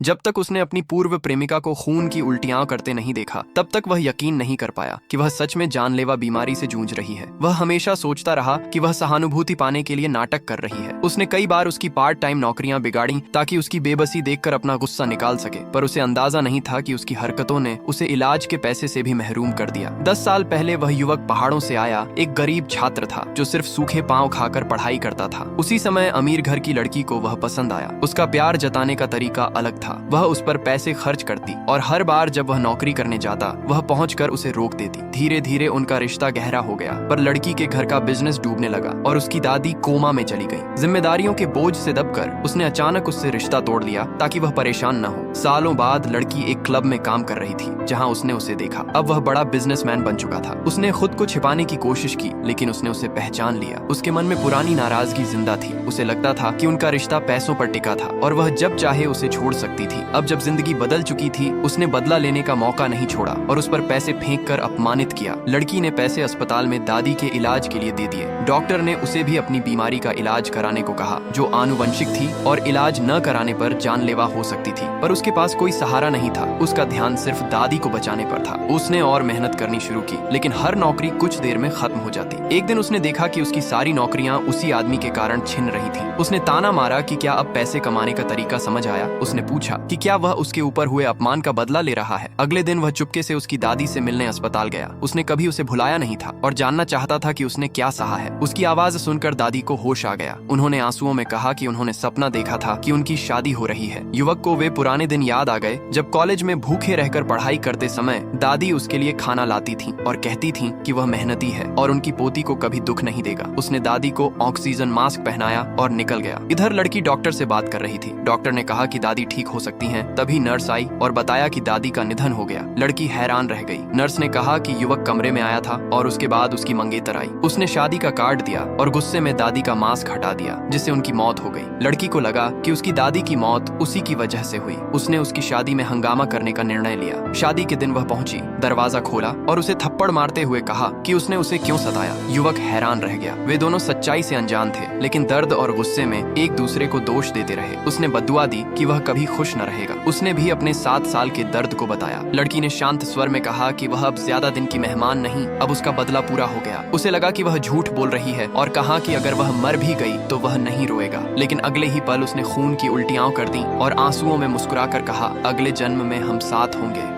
जब तक उसने अपनी पूर्व प्रेमिका को खून की उल्टियां करते नहीं देखा तब तक वह यकीन नहीं कर पाया कि वह सच में जानलेवा बीमारी से जूझ रही है। वह हमेशा सोचता रहा कि वह सहानुभूति पाने के लिए नाटक कर रही है। उसने कई बार उसकी पार्ट टाइम नौकरियां बिगाड़ी ताकि उसकी बेबसी देखकर अपना गुस्सा निकाल सके, पर उसे अंदाजा नहीं था कि उसकी हरकतों ने उसे इलाज के पैसे से भी महरूम कर दिया। 10 साल पहले वह युवक पहाड़ों से आया एक गरीब छात्र था जो सिर्फ सूखे पांव खाकर पढ़ाई करता था। उसी समय अमीर घर की लड़की को वह पसंद आया। उसका प्यार जताने का तरीका अलग था। वह उस पर पैसे खर्च करती और हर बार जब वह नौकरी करने जाता वह पहुंचकर उसे रोक देती। धीरे धीरे उनका रिश्ता गहरा हो गया, पर लड़की के घर का बिजनेस डूबने लगा और उसकी दादी कोमा में चली गई। जिम्मेदारियों के बोझ से दबकर उसने अचानक उससे रिश्ता तोड़ लिया ताकि वह परेशान न हो। सालों बाद लड़की एक क्लब में काम कर रही थी जहां उसने उसे देखा। अब वह बड़ा बिजनेसमैन बन चुका था। उसने खुद को छिपाने की कोशिश की लेकिन उसने उसे पहचान लिया। उसके मन में पुरानी नाराजगी जिंदा थी। उसे लगता था कि उनका रिश्ता पैसों पर टिका था और वह जब चाहे उसे छोड़ सकती थी। अब जब जिंदगी बदल चुकी थी उसने बदला लेने का मौका नहीं छोड़ा और उस पर पैसे फेंक कर अपमानित किया। लड़की ने पैसे अस्पताल में दादी के इलाज के लिए दे दिए। डॉक्टर ने उसे भी अपनी बीमारी का इलाज कराने को कहा जो आनुवंशिक थी और इलाज न कराने पर जानलेवा हो सकती थी, पर उसके पास कोई सहारा नहीं था। उसका ध्यान सिर्फ दादी को बचाने पर था। उसने और मेहनत करनी शुरू की लेकिन हर नौकरी कुछ देर में खत्म हो जाती। एक दिन उसने देखा कि उसकी सारी नौकरियां उसी आदमी के कारण छिन रही थी। उसने ताना मारा कि क्या अब पैसे कमाने का तरीका समझ आया। उसने पूछा कि क्या वह उसके ऊपर हुए अपमान का बदला ले रहा है। अगले दिन वह चुपके से उसकी दादी से मिलने अस्पताल गया। उसने कभी उसे भुलाया नहीं था और जानना चाहता था कि उसने क्या सहा है। उसकी आवाज सुनकर दादी को होश आ गया। उन्होंने आंसुओं में कहा कि उन्होंने सपना देखा था कि उनकी शादी हो रही है। युवक को वे पुराने दिन याद आ गए जब कॉलेज में भूखे रहकर पढ़ाई करते समय दादी उसके लिए खाना लाती थी और कहती थी कि वह मेहनती है और उनकी पोती को कभी दुख नहीं देगा। उसने दादी को ऑक्सीजन मास्क पहनाया और निकल गया। इधर लड़की डॉक्टर से बात कर रही थी। डॉक्टर ने कहा कि दादी ठीक हो सकती हैं। तभी नर्स आई और बताया कि दादी का निधन हो गया। लड़की हैरान रह गई। नर्स ने कहा कि युवक कमरे में आया था और उसके बाद उसकी मंगेतर आई। उसने शादी का कार्ड दिया और गुस्से में दादी का मास्क हटा दिया जिससे उनकी मौत हो गई। लड़की को लगा कि उसकी दादी की मौत उसी की वजह से हुई। उसने उसकी शादी में हंगामा करने का निर्णय लिया। शादी के दिन वह पहुंची, दरवाजा खोला और उसे थप्पड़ मारते हुए कहा कि उसने उसे क्यों सताया। युवक हैरान रह गया। वे दोनों सच्चाई से अनजान थे लेकिन दर्द और गुस्से में एक दूसरे को दोष देते रहे। उसने बद्दुआ दी कि वह कभी खुश न रहेगा। उसने भी अपने 7 साल के दर्द को बताया। लड़की ने शांत स्वर में कहा कि वह अब ज्यादा दिन की मेहमान नहीं, अब उसका बदला पूरा हो गया। उसे लगा कि वह झूठ बोल रही है और कहा कि अगर वह मर भी गई तो वह नहीं रोएगा। लेकिन अगले ही पल उसने खून की उल्टियां कर दी और आंसुओं में मुस्कुराकर कहा, अगले जन्म में हम साथ होंगे।